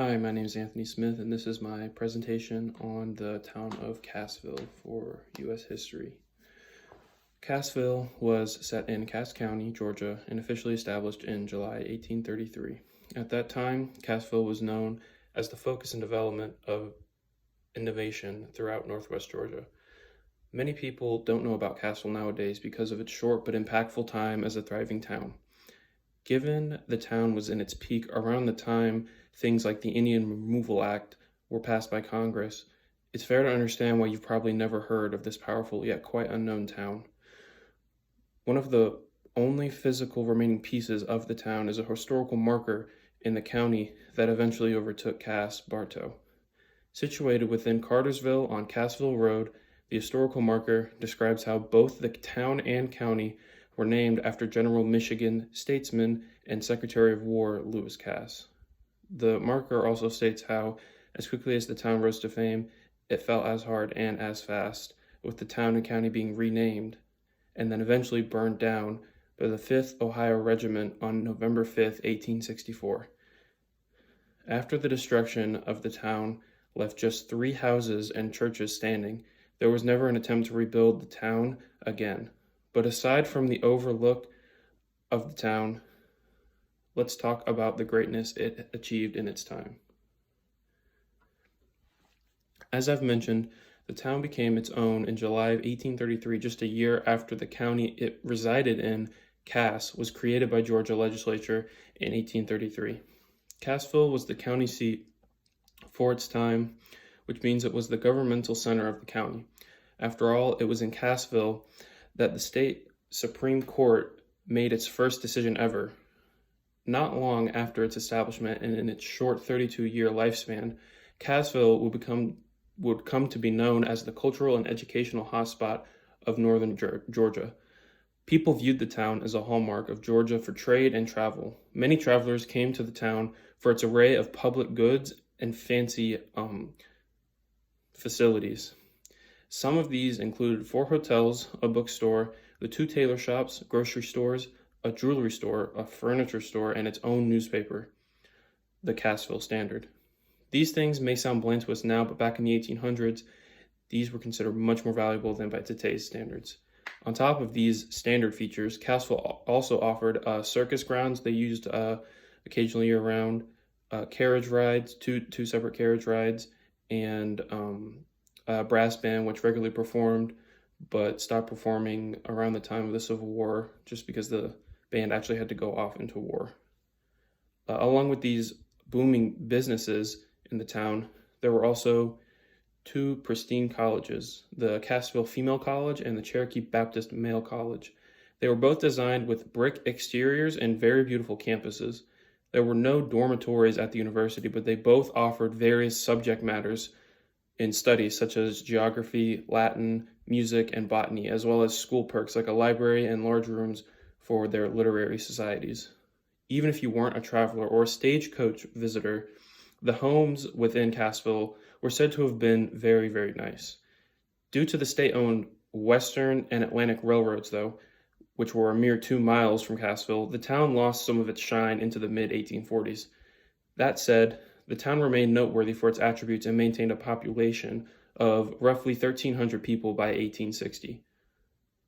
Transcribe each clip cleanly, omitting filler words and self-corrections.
Hi, my name is Anthony Smith, and this is my presentation on the town of Cassville for U.S. history. Cassville was set in Cass County, Georgia, and officially established in July 1833. At that time, Cassville was known as the focus and development of innovation throughout Northwest Georgia. Many people don't know about Cassville nowadays because of its short but impactful time as a thriving town. Given the town was in its peak around the time things like the Indian Removal Act were passed by Congress, it's fair to understand why you've probably never heard of this powerful yet quite unknown town. One of the only physical remaining pieces of the town is a historical marker in the county that eventually overtook Cass Bartow. Situated within Cartersville on Cassville Road, the historical marker describes how both the town and county were named after General Michigan statesman and Secretary of War Lewis Cass. The marker also states how, as quickly as the town rose to fame, it fell as hard and as fast, with the town and county being renamed and then eventually burned down by the 5th Ohio Regiment on November 5th, 1864. After the destruction of the town left just 3 houses and churches standing, there was never an attempt to rebuild the town again. But aside from the overlook of the town, let's talk about the greatness it achieved in its time. As I've mentioned, the town became its own in July of 1833, just a year after the county it resided in, Cass, was created by Georgia legislature in 1833. Cassville was the county seat for its time, which means it was the governmental center of the county. After all, it was in Cassville that the state Supreme Court made its first decision ever. Not long after its establishment and in its short 32-year lifespan, Cassville would come to be known as the cultural and educational hotspot of northern Georgia. People viewed the town as a hallmark of Georgia for trade and travel. Many travelers came to the town for its array of public goods and fancy facilities. Some of these included 4 hotels, a bookstore, the 2 tailor shops, grocery stores, a jewelry store, a furniture store, and its own newspaper, the Cassville Standard. These things may sound bland to us now, but back in the 1800s, these were considered much more valuable than by today's standards. On top of these standard features, Cassville also offered circus grounds they used occasionally year-round, carriage rides, two separate carriage rides, and a brass band which regularly performed but stopped performing around the time of the Civil War just because the band actually had to go off into war. Along with these booming businesses in the town, there were also 2 pristine colleges, the Cassville Female College and the Cherokee Baptist Male College. They were both designed with brick exteriors and very beautiful campuses. There were no dormitories at the university, but they both offered various subject matters in studies such as geography, Latin, music, and botany, as well as school perks like a library and large rooms for their literary societies. Even if you weren't a traveler or a stagecoach visitor, the homes within Cassville were said to have been very, very nice. Due to the state-owned Western and Atlantic Railroads, though, which were a mere 2 miles from Cassville, the town lost some of its shine into the mid-1840s. That said, the town remained noteworthy for its attributes and maintained a population of roughly 1,300 people by 1860.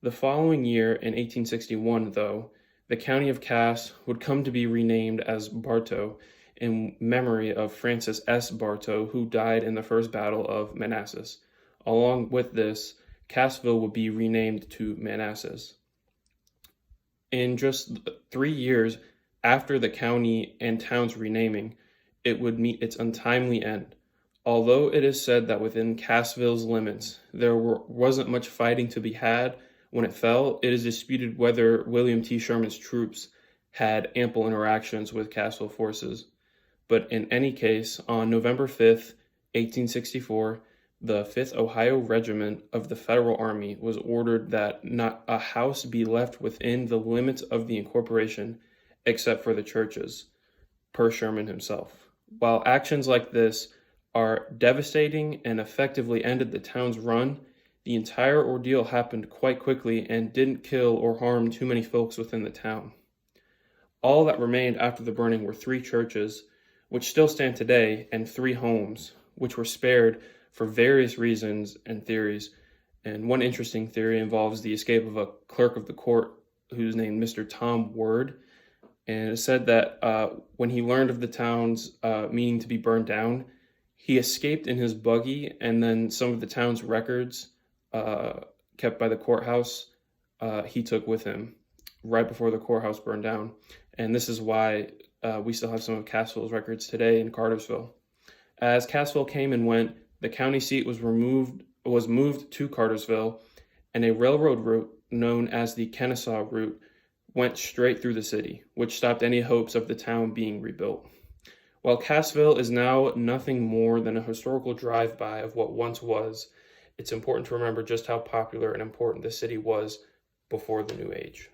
The following year, in 1861, though, the county of Cass would come to be renamed as Bartow in memory of Francis S. Bartow, who died in the First Battle of Manassas. Along with this, Cassville would be renamed to Manassas. In just 3 years after the county and town's renaming, it would meet its untimely end. Although it is said that within Cassville's limits, there wasn't much fighting to be had when it fell, it is disputed whether William T. Sherman's troops had ample interactions with Cassville forces. But in any case, on November 5th, 1864, the 5th Ohio Regiment of the Federal Army was ordered that not a house be left within the limits of the incorporation except for the churches, per Sherman himself. While actions like this are devastating and effectively ended the town's run, the entire ordeal happened quite quickly and didn't kill or harm too many folks within the town. All that remained after the burning were 3 churches, which still stand today, and 3 homes, which were spared for various reasons and theories. And one interesting theory involves the escape of a clerk of the court who's named Mr. Tom Word. And it said that when he learned of the town's meaning to be burned down, he escaped in his buggy, and then some of the town's records kept by the courthouse he took with him right before the courthouse burned down. And this is why we still have some of Cassville's records today in Cartersville. As Cassville came and went, the county seat was moved to Cartersville, and a railroad route known as the Kennesaw Route went straight through the city, which stopped any hopes of the town being rebuilt. While Cassville is now nothing more than a historical drive-by of what once was, it's important to remember just how popular and important the city was before the New Age.